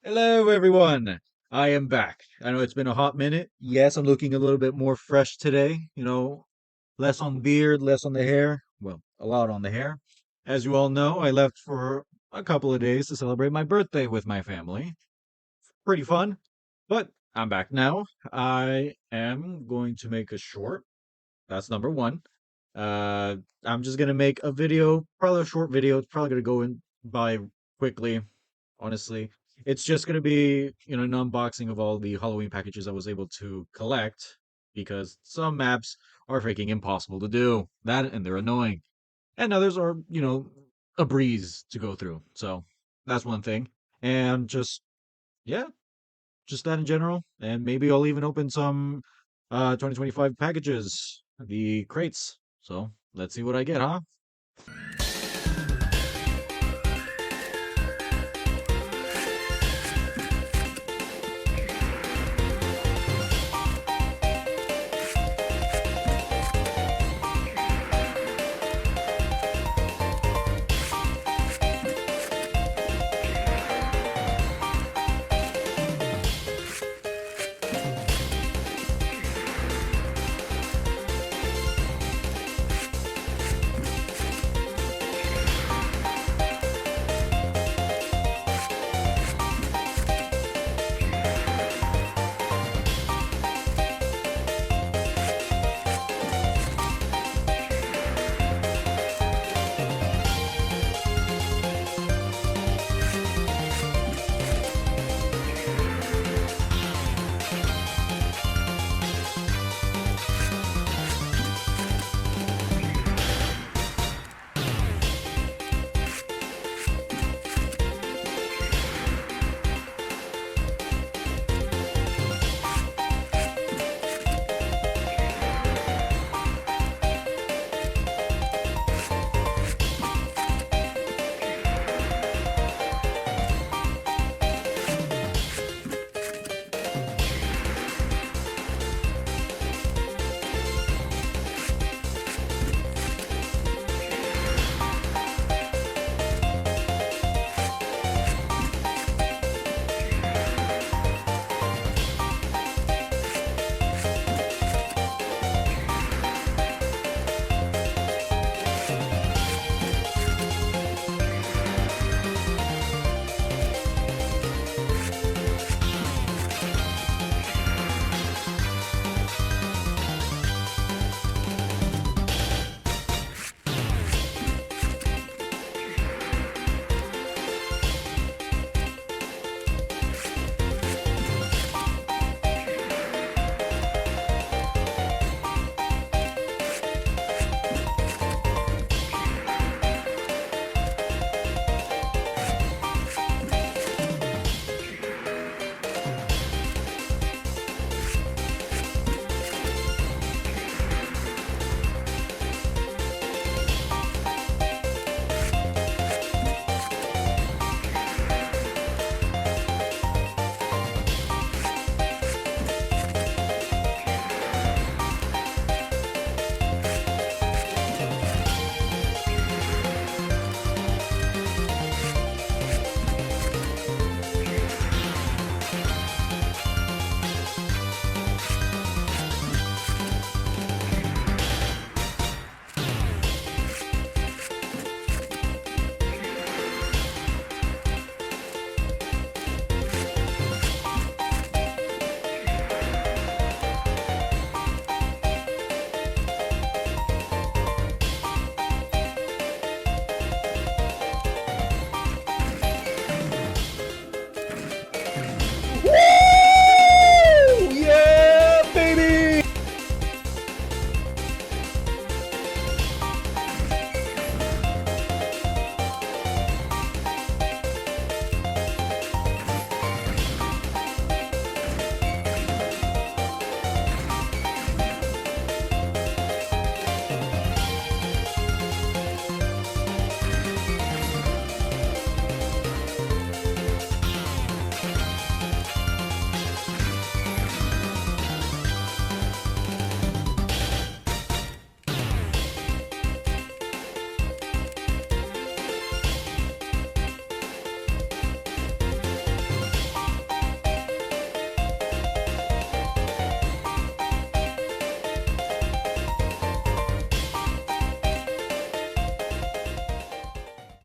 Hello, everyone. I am back. I know it's been a hot minute. Yes, I'm looking a little bit more fresh today. Less on beard, less on the hair. Well, a lot on the hair. As you all know, I left for a couple of days to celebrate my birthday with my family. Pretty fun, but I'm back now. I am going to make a short. That's number one. Uh, I'm just gonna make a video, probably a short video. It's probably gonna go in by quickly, honestly. It's just gonna be, an unboxing of all the Halloween packages I was able to collect because some maps are freaking impossible to do. That and they're annoying. And others are, a breeze to go through. So that's one thing. And just yeah, just that in general. And maybe I'll even open some 2025 packages, the crates. So let's see what I get, huh?